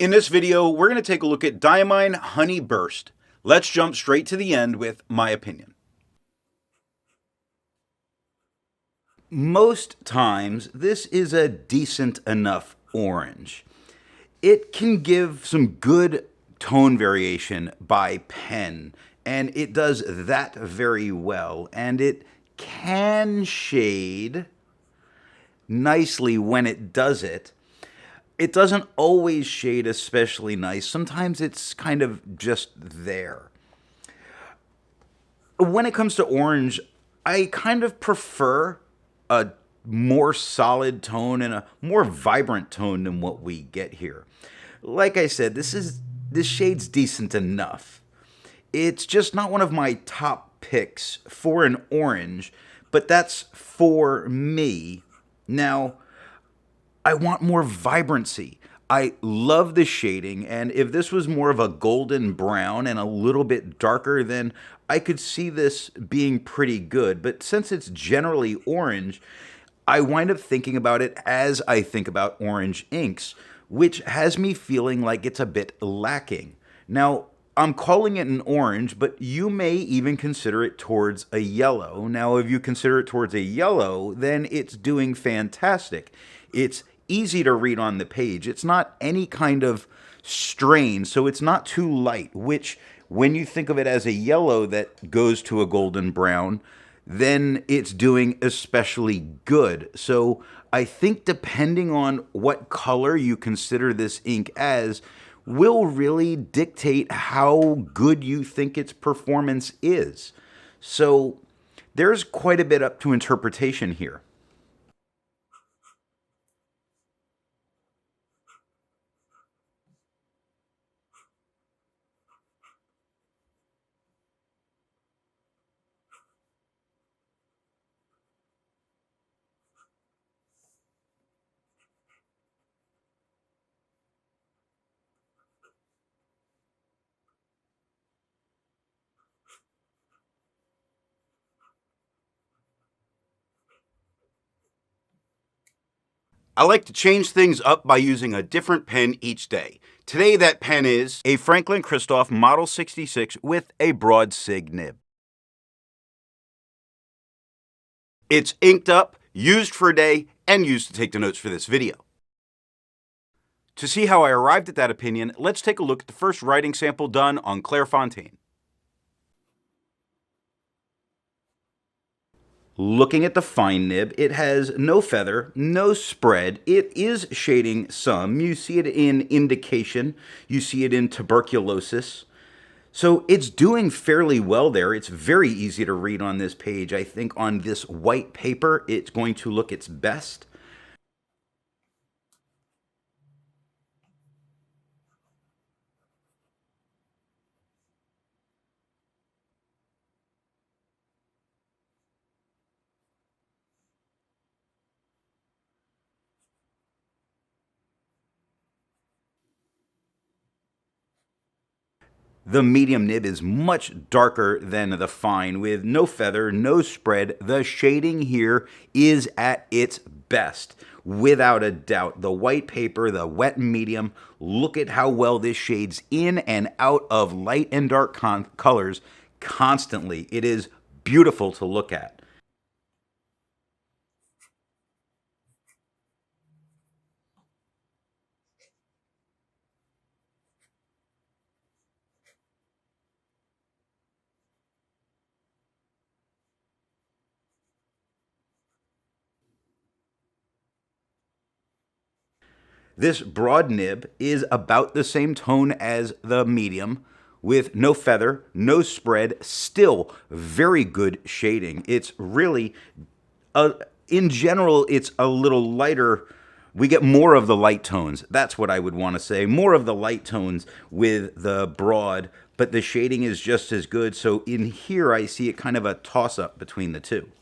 In this video, we're going to take a look at Diamine Honey Burst. Let's jump straight to the end with my opinion. Most times, this is a decent enough orange. It can give some good tone variation by pen, and it does that very well, and it can shade nicely when it does it. It doesn't always shade especially nice. Sometimes it's kind of just there. When it comes to orange, I kind of prefer a more solid tone and a more vibrant tone than what we get here. Like I said, this shade's decent enough. It's just not one of my top picks for an orange, but that's for me. Now, I want more vibrancy. I love the shading, and if this was more of a golden brown and a little bit darker, then I could see this being pretty good. But since it's generally orange, I wind up thinking about it as I think about orange inks, which has me feeling like it's a bit lacking. Now, I'm calling it an orange, but you may even consider it towards a yellow. Now, if you consider it towards a yellow, then it's doing fantastic. It's easy to read on the page. It's not any kind of strain, so it's not too light, which when you think of it as a yellow that goes to a golden brown, then it's doing especially good. So I think depending on what color you consider this ink as will really dictate how good you think its performance is. So there's quite a bit up to interpretation here. I like to change things up by using a different pen each day. Today that pen is a Franklin Christoph Model 66 with a broad sig nib. It's inked up, used for a day, and used to take the notes for this video. To see how I arrived at that opinion, let's take a look at the first writing sample done on Clairfontaine. Looking at the fine nib, it has no feather, no spread. It is shading some. You see it in indication. You see it in tuberculosis. So it's doing fairly well there. It's very easy to read on this page. I think on this white paper, it's going to look its best. The medium nib is much darker than the fine with no feather, no spread. The shading here is at its best, without a doubt. The white paper, the wet and medium, look at how well this shades in and out of light and dark colors constantly. It is beautiful to look at. This broad nib is about the same tone as the medium, with no feather, no spread, still very good shading. It's really, in general, it's a little lighter. We get more of the light tones. That's what I would want to say. More of the light tones with the broad, but the shading is just as good. So in here, I see it kind of a toss-up between the two.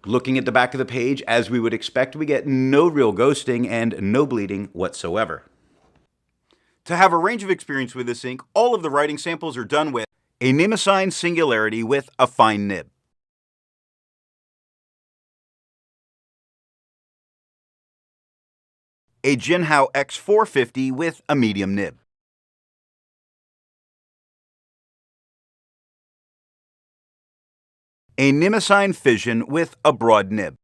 Looking at the back of the page, as we would expect, we get no real ghosting and no bleeding whatsoever. To have a range of experience with this ink, all of the writing samples are done with A Nimicine Singularity with a fine nib. A Jinhao X450 with a medium nib. A Nimicine Fission with a broad nib.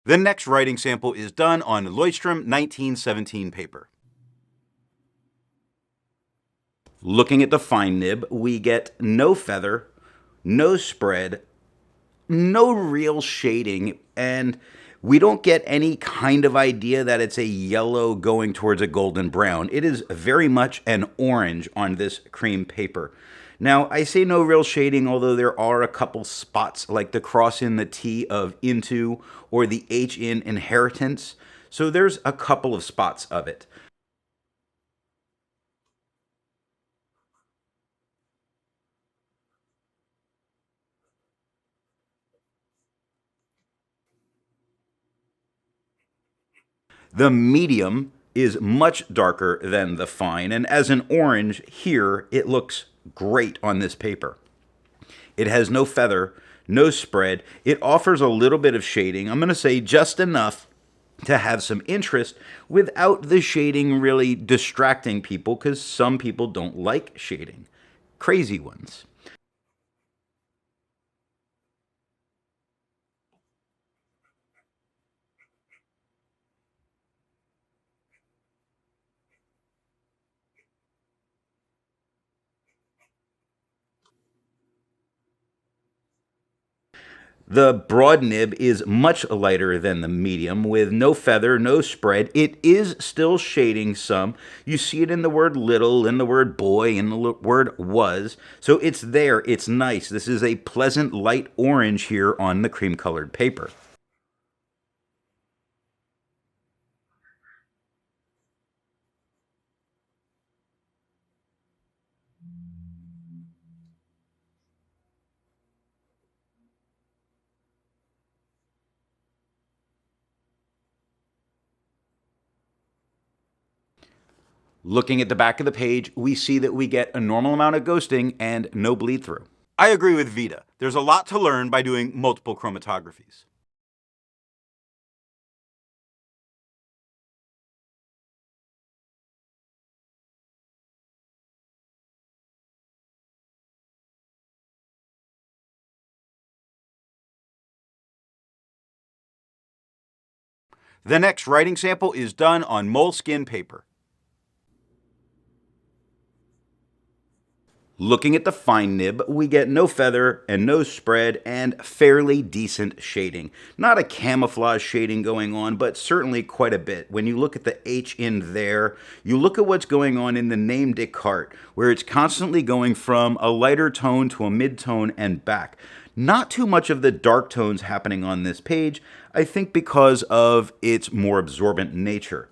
The next writing sample is done on Leuchtterm 1917 paper. Looking at the fine nib, we get no feather, no spread, no real shading, and we don't get any kind of idea that it's a yellow going towards a golden brown. It is very much an orange on this cream paper. Now, I say no real shading, although there are a couple spots like the cross in the T of into or the H in inheritance. So there's a couple of spots of it. The medium is much darker than the fine, and as an orange here, it looks great on this paper. It has no feather, no spread. It offers a little bit of shading. I'm going to say just enough to have some interest without the shading really distracting people, because some people don't like shading. Crazy ones. The broad nib is much lighter than the medium with no feather, no spread. It is still shading some. You see it in the word little, in the word boy, in the word was. So it's there. It's nice. This is a pleasant light orange here on the cream colored paper. Looking at the back of the page, we see that we get a normal amount of ghosting and no bleed through. I agree with Vita. There's a lot to learn by doing multiple chromatographies. The next writing sample is done on Moleskine paper. Looking at the fine nib, we get no feather and no spread and fairly decent shading. Not a camouflage shading going on, but certainly quite a bit. When you look at the H in there, you look at what's going on in the name Descartes, where it's constantly going from a lighter tone to a mid-tone and back. Not too much of the dark tones happening on this page, I think because of its more absorbent nature.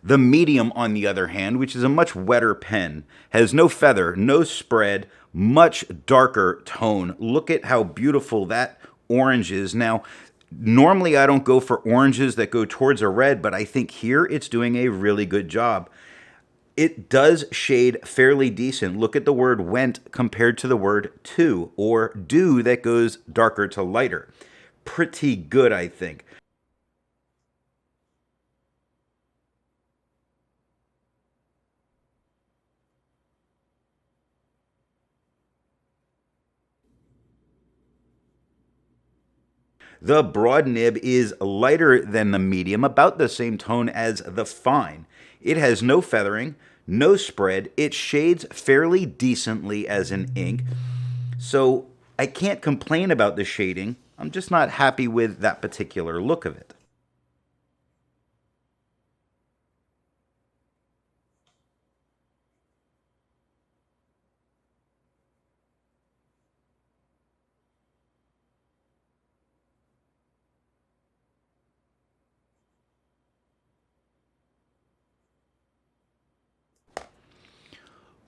The medium, on the other hand, which is a much wetter pen, has no feather, no spread, much darker tone. Look at how beautiful that orange is. Now, normally I don't go for oranges that go towards a red, but I think here it's doing a really good job. It does shade fairly decent. Look at the word went compared to the word to, or do that goes darker to lighter. Pretty good, I think. The broad nib is lighter than the medium, about the same tone as the fine. It has no feathering, no spread. It shades fairly decently as an ink. So I can't complain about the shading. I'm just not happy with that particular look of it.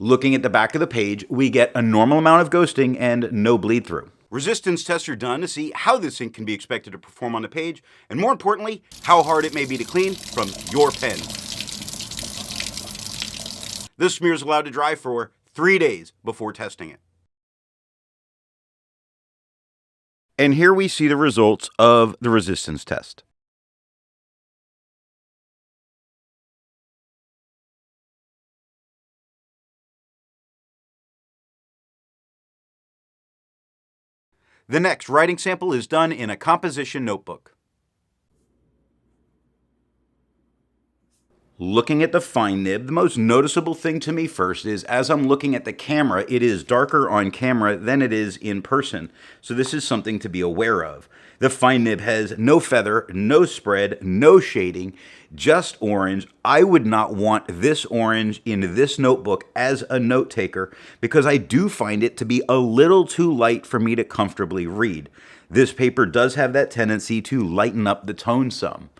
Looking at the back of the page, we get a normal amount of ghosting and no bleed through. Resistance tests are done to see how this ink can be expected to perform on the page, and more importantly, how hard it may be to clean from your pen. This smear is allowed to dry for 3 days before testing it. And here we see the results of the resistance test. The next writing sample is done in a composition notebook. Looking at the fine nib, the most noticeable thing to me first is as I'm looking at the camera, it is darker on camera than it is in person. So this is something to be aware of. The fine nib has no feather, no spread, no shading, just orange. I would not want this orange in this notebook as a note taker because I do find it to be a little too light for me to comfortably read. This paper does have that tendency to lighten up the tone some.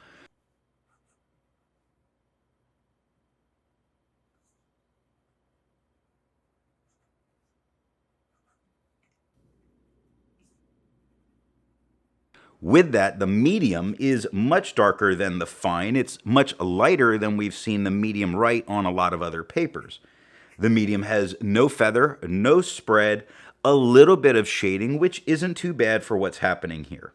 With that, the medium is much darker than the fine. It's much lighter than we've seen the medium write on a lot of other papers. The medium has no feather, no spread, a little bit of shading, which isn't too bad for what's happening here.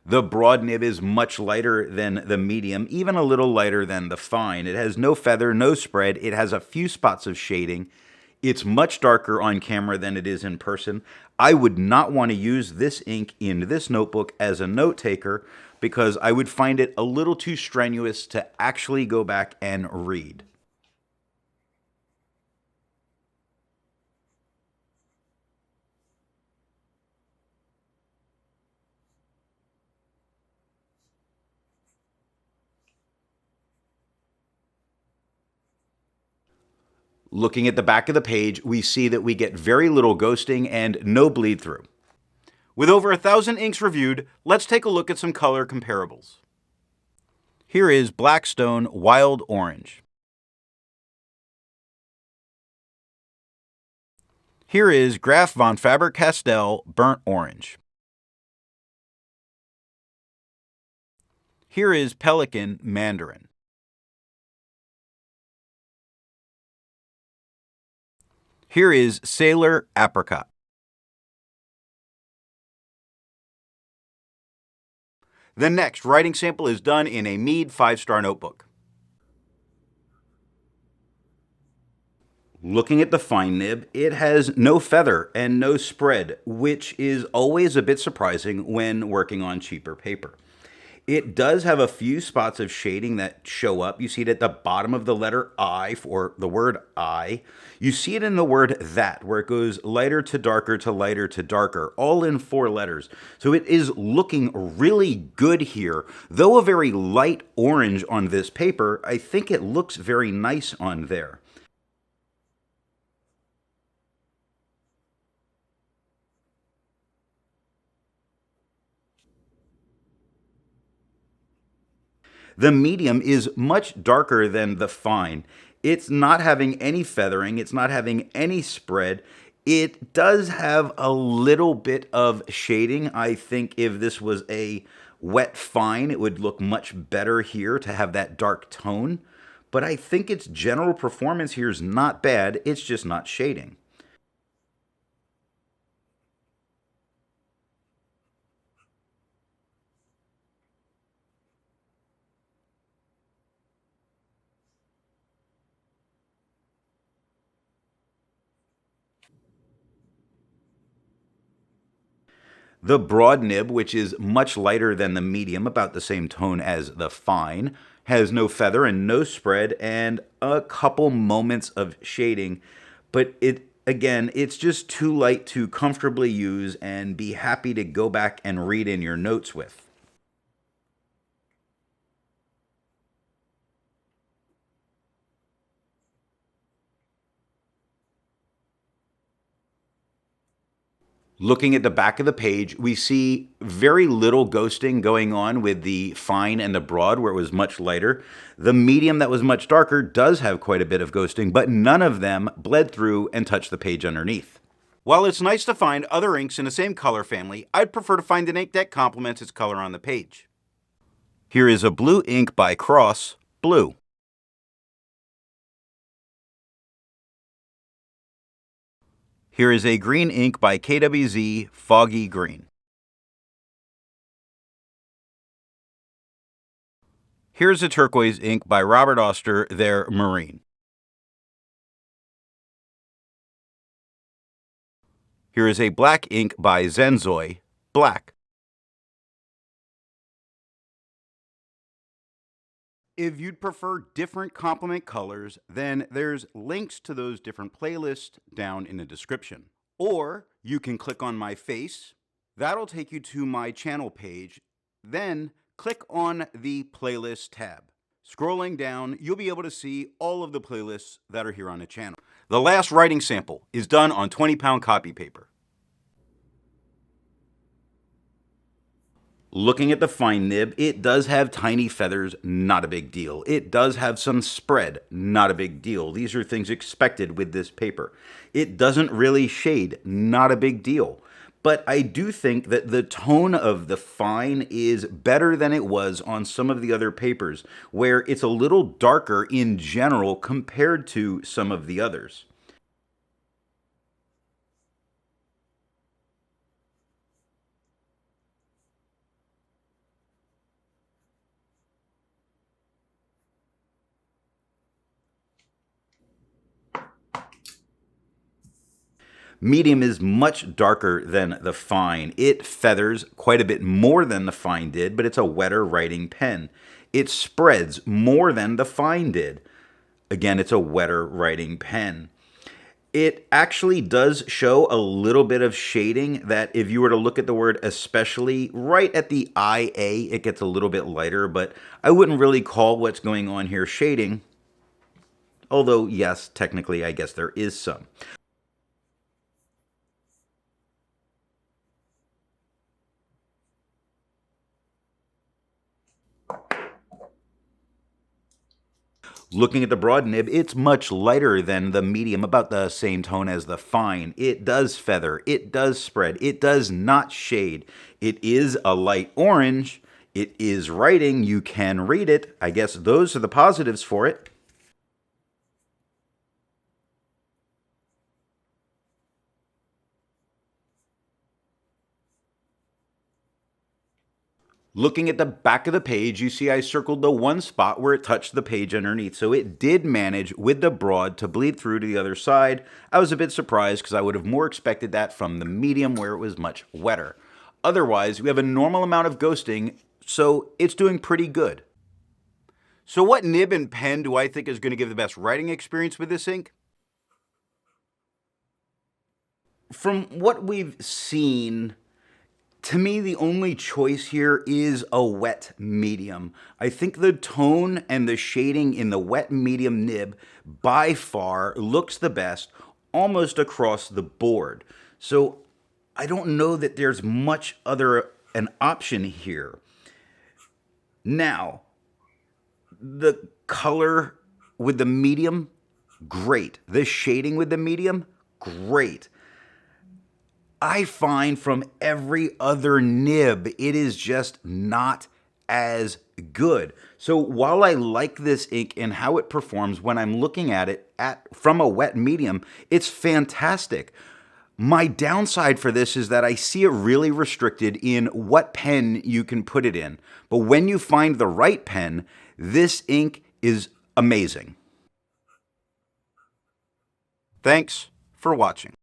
The broad nib is much lighter than the medium, even a little lighter than the fine. It has no feather, no spread. It has a few spots of shading. It's much darker on camera than it is in person. I would not want to use this ink in this notebook as a note taker because I would find it a little too strenuous to actually go back and read. Looking at the back of the page, we see that we get very little ghosting and no bleed through. With over 1,000 inks reviewed, let's take a look at some color comparables. Here is Blackstone Wild Orange. Here is Graf von Faber-Castell Burnt Orange. Here is Pelican Mandarin. Here is Sailor Apricot. The next writing sample is done in a Mead 5-star notebook. Looking at the fine nib, it has no feather and no spread, which is always a bit surprising when working on cheaper paper. It does have a few spots of shading that show up. You see it at the bottom of the letter I for the word I. You see it in the word that, where it goes lighter to lighter to darker, all in 4 letters. So it is looking really good here. Though a very light orange on this paper, I think it looks very nice on there. The medium is much darker than the fine. It's not having any feathering. It's not having any spread. It does have a little bit of shading. I think if this was a wet fine, it would look much better here to have that dark tone. But I think its general performance here is not bad. It's just not shading. The broad nib, which is much lighter than the medium, about the same tone as the fine, has no feather and no spread and a couple moments of shading, but it Again, it's just too light to comfortably use and be happy to go back and read in your notes with. Looking at the back of the page, we see very little ghosting going on with the fine and the broad, where it was much lighter. The medium that was much darker does have quite a bit of ghosting, but none of them bled through and touched the page underneath. While it's nice to find other inks in the same color family, I'd prefer to find an ink that complements its color on the page. Here is a blue ink by Cross, Blue. Here is a green ink by KWZ, Foggy Green. Here's a turquoise ink by Robert Oster, their Marine. Here is a black ink by Zenzoy, Black. If you'd prefer different complement colors, then there's links to those different playlists down in the description. Or you can click on my face. That'll take you to my channel page. Then click on the playlist tab. Scrolling down, you'll be able to see all of the playlists that are here on the channel. The last writing sample is done on 20-pound copy paper. Looking at the fine nib, it does have tiny feathers, not a big deal. It does have some spread, not a big deal. These are things expected with this paper. It doesn't really shade, not a big deal. But I do think that the tone of the fine is better than it was on some of the other papers, where it's a little darker in general compared to some of the others. Medium is much darker than the fine. It feathers quite a bit more than the fine did, but it's a wetter writing pen. It spreads more than the fine did. Again, it's a wetter writing pen. It actually does show a little bit of shading that if you were to look at the word especially, right at the IA, it gets a little bit lighter, but I wouldn't really call what's going on here shading. Although, yes, technically, I guess there is some. Looking at the broad nib, it's much lighter than the medium, about the same tone as the fine. It does feather, it does spread, it does not shade. It is a light orange, it is writing, you can read it. I guess those are the positives for it. Looking at the back of the page, you see I circled the one spot where it touched the page underneath. So it did manage with the broad to bleed through to the other side. I was a bit surprised because I would have more expected that from the medium where it was much wetter. Otherwise, we have a normal amount of ghosting, so it's doing pretty good. So what nib and pen do I think is going to give the best writing experience with this ink? From what we've seen, to me, the only choice here is a wet medium. I think the tone and the shading in the wet medium nib by far looks the best almost across the board. So I don't know that there's much other an option here. Now, the color with the medium, great. The shading with the medium, great. I find from every other nib, it is just not as good. So while I like this ink and how it performs when I'm looking at it from a wet medium, it's fantastic. My downside for this is that I see it really restricted in what pen you can put it in. But when you find the right pen, this ink is amazing. Thanks for watching.